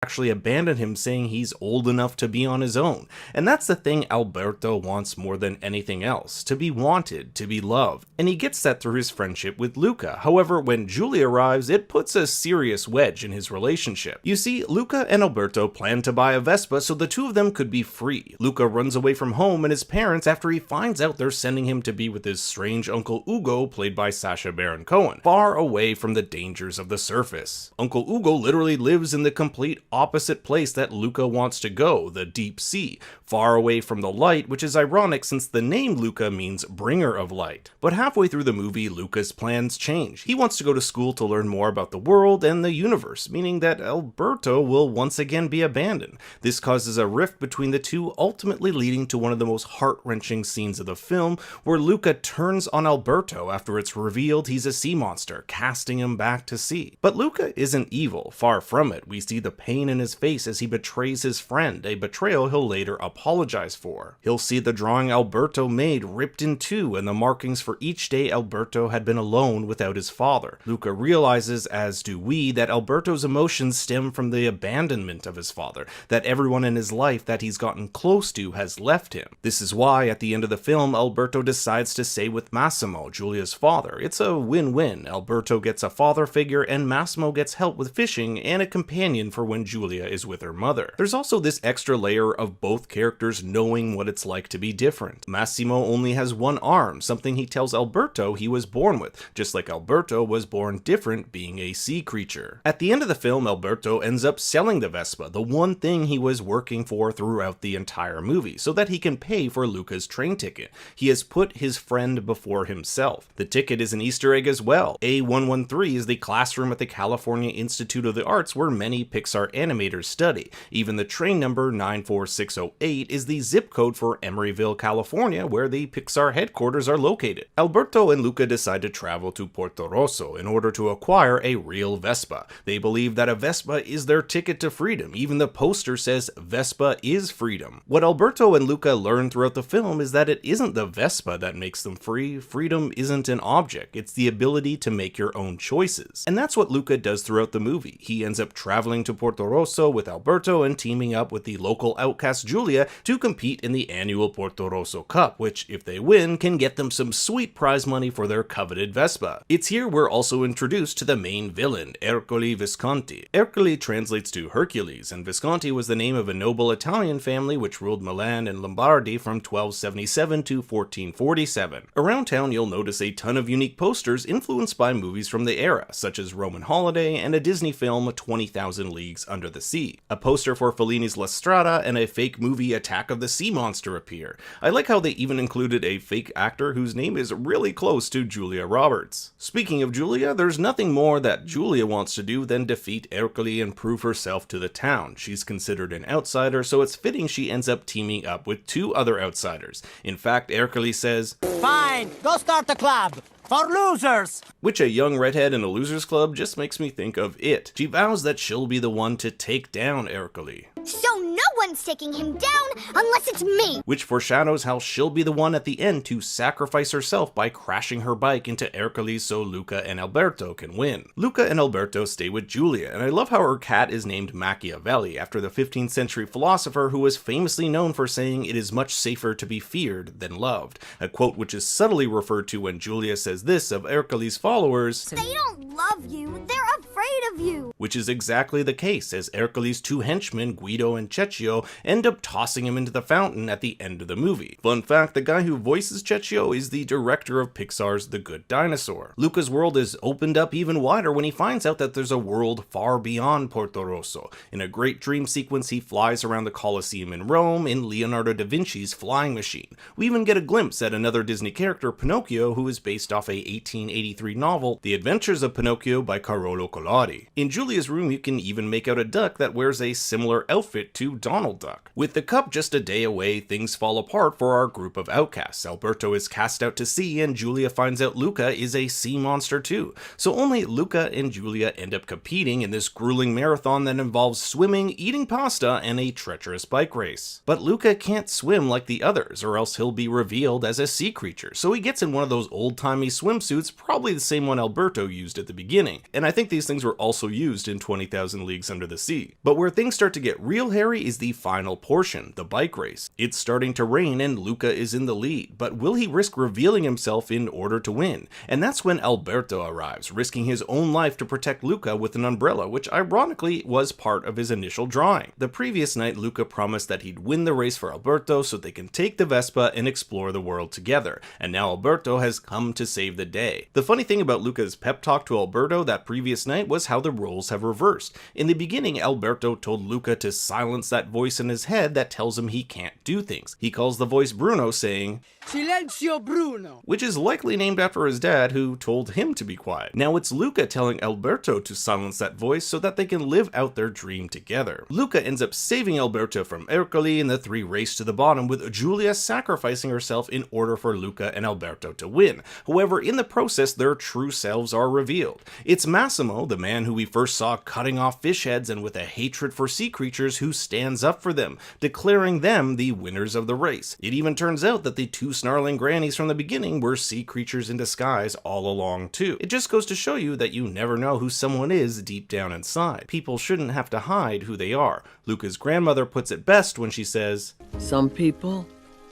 actually abandon him, saying he's old enough to be on his own. And that's the thing Alberto wants more than anything else, to be wanted, to be loved. And he gets that through his friendship with Luca. However, when Julia arrives, it puts a serious wedge in his relationship. You see, Luca and Alberto plan to buy a Vespa so the two of them could be free. Luca runs away from home and his parents after he finds out they're sending him to be with his strange Uncle Ugo, played by Sacha Baron Cohen, far away from the dangers of the surface. Uncle Ugo literally lives in the complete opposite place that Luca wants to go, the deep sea, far away from the light, which is ironic since the name Luca means bringer of light. But halfway through the movie, Luca's plans change. He wants to go to school to learn more about the world and the universe, meaning that Alberto will once again be abandoned. This causes a rift between the two, ultimately leading to one of the most heart-wrenching scenes of the film, where Luca turns on Alberto after it's revealed he's a sea monster, casting him back to sea. But Luca isn't evil, far from it. We see the pain in his face as he betrays his friend, a betrayal he'll later apologize for. He'll see the drawing Alberto made ripped in two and the markings for each day Alberto had been alone without his father. Luca realizes, as do we, that Alberto's emotions stem from the abandonment of his father, that everyone in his life that he's gotten close to has left him. This is why, at the end of the film, Alberto decides to stay with Massimo, Giulia's father. It's a win-win. Alberto gets a father figure and Massimo gets help with fishing and a companion for when Giulia is with her mother. There's also this extra layer of both characters knowing what it's like to be different. Massimo only has one arm, something he tells Alberto he was born with, just like Alberto was born different, being a sea creature. At the end of the film, Alberto ends up selling the Vespa, the one thing he was working for throughout the entire movie, so that he can pay for Luca's train ticket. He has put his friend before himself. The ticket is an Easter egg as well. A113 is the classroom at the California Institute of the Arts where many Pixar animators study. Even the train number 94608 is the zip code for Emeryville, California, where the Pixar headquarters are located. Alberto and Luca decide to travel to Porto Rosso in order to acquire a real Vespa. They believe that a Vespa is their ticket to freedom. Even the poster says Vespa is freedom. What Alberto and Luca learn throughout the film is that it isn't the Vespa that makes them free. Freedom isn't an object. It's the ability to make your own choices. And that's what Luca does throughout the movie. He ends up traveling to Porto Rosso with Alberto and teaming up with the local outcast Giulia to compete in the annual Porto Rosso Cup, which, if they win, can get them some sweet prize money for their coveted Vespa. It's here we're also introduced to the main villain, Ercole Visconti. Ercole translates to Hercules, and Visconti was the name of a noble Italian family which ruled Milan and Lombardy from 1277 to 1447. Around town you'll notice a ton of unique posters influenced by movies from the era, such as Roman Holiday and a Disney film 20,000 Leagues Under the Sea. A poster for Fellini's La Strada and a fake movie Attack of the Sea Monster appear. I like how they even included a fake actor whose name is really close to Julia Roberts. Speaking of Julia, there's nothing more that Julia wants to do than defeat Ercole and prove herself to the town. She's considered an outsider, so it's fitting she ends up teaming up with two other outsiders. In fact, Ercole says, "Fine, go start a club! For losers!" Which a young redhead in a losers club just makes me think of It. She vows that she'll be the one to take down Ercole. So no one's taking him down unless it's me! Which foreshadows how she'll be the one at the end to sacrifice herself by crashing her bike into Ercole so Luca and Alberto can win. Luca and Alberto stay with Giulia, and I love how her cat is named Machiavelli, after the 15th century philosopher who was famously known for saying it is much safer to be feared than loved, a quote which is subtly referred to when Giulia says this of Ercole's followers: "They don't love you, they're afraid of you." Which is exactly the case, as Ercole's two henchmen, Guido and Cecchio, end up tossing him into the fountain at the end of the movie. Fun fact, the guy who voices Cecchio is the director of Pixar's The Good Dinosaur. Luca's world is opened up even wider when he finds out that there's a world far beyond Porto Rosso. In a great dream sequence, he flies around the Colosseum in Rome in Leonardo da Vinci's flying machine. We even get a glimpse at another Disney character, Pinocchio, who is based off a 1883 novel, The Adventures of Pinocchio by Carolo Collodi. In Giulia's room, you can even make out a duck that wears a similar outfit to Donald. Donald Duck. With the cup just a day away, things fall apart for our group of outcasts. Alberto is cast out to sea, and Julia finds out Luca is a sea monster too. So only Luca and Julia end up competing in this grueling marathon that involves swimming, eating pasta, and a treacherous bike race. But Luca can't swim like the others, or else he'll be revealed as a sea creature, so he gets in one of those old-timey swimsuits, probably the same one Alberto used at the beginning, and I think these things were also used in 20,000 Leagues Under the Sea. But where things start to get real hairy is the final portion, the bike race. It's starting to rain and Luca is in the lead, but will he risk revealing himself in order to win? And that's when Alberto arrives, risking his own life to protect Luca with an umbrella, which ironically was part of his initial drawing. The previous night, Luca promised that he'd win the race for Alberto so they can take the Vespa and explore the world together, and now Alberto has come to save the day. The funny thing about Luca's pep talk to Alberto that previous night was how the roles have reversed. In the beginning, Alberto told Luca to silence that voice in his head that tells him he can't do things. He calls the voice Bruno, saying, Silenzio Bruno! Which is likely named after his dad, who told him to be quiet. Now it's Luca telling Alberto to silence that voice so that they can live out their dream together. Luca ends up saving Alberto from Ercole, and the three race to the bottom, with Julia sacrificing herself in order for Luca and Alberto to win. However, in the process, their true selves are revealed. It's Massimo, the man who we first saw cutting off fish heads and with a hatred for sea creatures, who stands up for them, declaring them the winners of the race. It even turns out that the two snarling grannies from the beginning were sea creatures in disguise all along too. It just goes to show you that you never know who someone is deep down inside. People shouldn't have to hide who they are. Luca's grandmother puts it best when she says, Some people,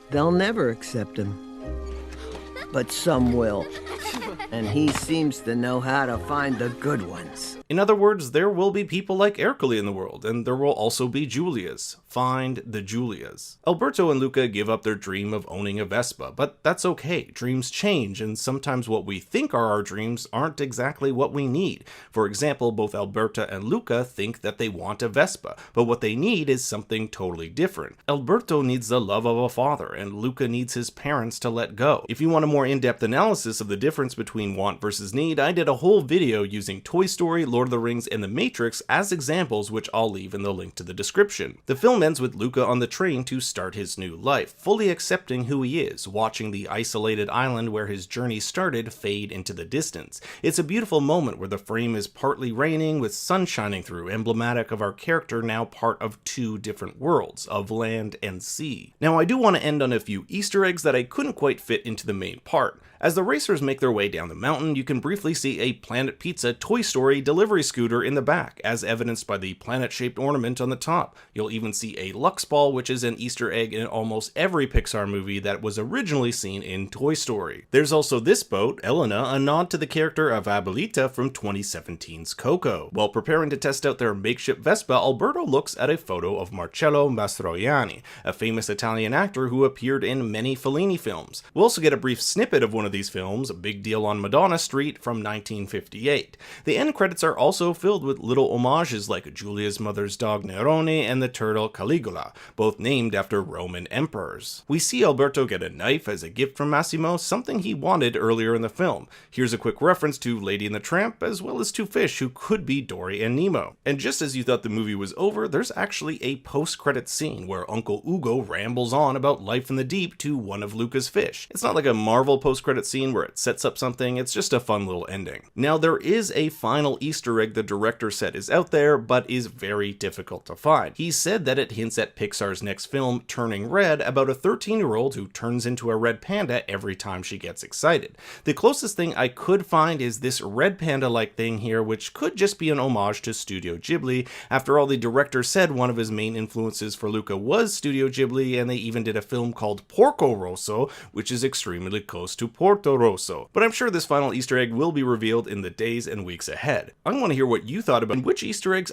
they'll never accept him. But some will. And he seems to know how to find the good ones. In other words, there will be people like Ercole in the world, and there will also be Julias. Find the Julias. Alberto and Luca give up their dream of owning a Vespa, but that's okay. Dreams change, and sometimes what we think are our dreams aren't exactly what we need. For example, both Alberto and Luca think that they want a Vespa, but what they need is something totally different. Alberto needs the love of a father, and Luca needs his parents to let go. If you want a more in-depth analysis of the difference between want versus need, I did a whole video using Toy Story, Lord of the Rings, and The Matrix as examples, which I'll leave in the link to the description. The film ends with Luca on the train to start his new life, fully accepting who he is, watching the isolated island where his journey started fade into the distance. It's a beautiful moment where the frame is partly raining with sun shining through, emblematic of our character now part of two different worlds, of land and sea. Now I do want to end on a few Easter eggs that I couldn't quite fit into the main part. As the racers make their way down the mountain, you can briefly see a Planet Pizza Toy Story delivery scooter in the back, as evidenced by the planet-shaped ornament on the top. You'll even see a Lux ball, which is an Easter egg in almost every Pixar movie that was originally seen in Toy Story. There's also this boat, Elena, a nod to the character of Abuelita from 2017's Coco. While preparing to test out their makeshift Vespa, Alberto looks at a photo of Marcello Mastroianni, a famous Italian actor who appeared in many Fellini films. We'll also get a brief snippet of one of these films, A Big Deal on Madonna Street from 1958. The end credits are also filled with little homages like Julia's mother's dog Nerone and the turtle Caligula, both named after Roman emperors. We see Alberto get a knife as a gift from Massimo, something he wanted earlier in the film. Here's a quick reference to Lady and the Tramp, as well as two fish who could be Dory and Nemo. And just as you thought the movie was over, there's actually a post-credit scene where Uncle Ugo rambles on about life in the deep to one of Luca's fish. It's not like a Marvel post-credit scene where it sets up something, it's just a fun little ending. Now there is a final Easter egg the director said is out there, but is very difficult to find. He said that it hints at Pixar's next film, Turning Red, about a 13-year-old who turns into a red panda every time she gets excited. The closest thing I could find is this red panda-like thing here, which could just be an homage to Studio Ghibli. After all, the director said one of his main influences for Luca was Studio Ghibli, and they even did a film called Porco Rosso, which is extremely close to Porto Rosso. But I'm sure this final Easter egg will be revealed in the days and weeks ahead. I want to hear what you thought about which Easter eggs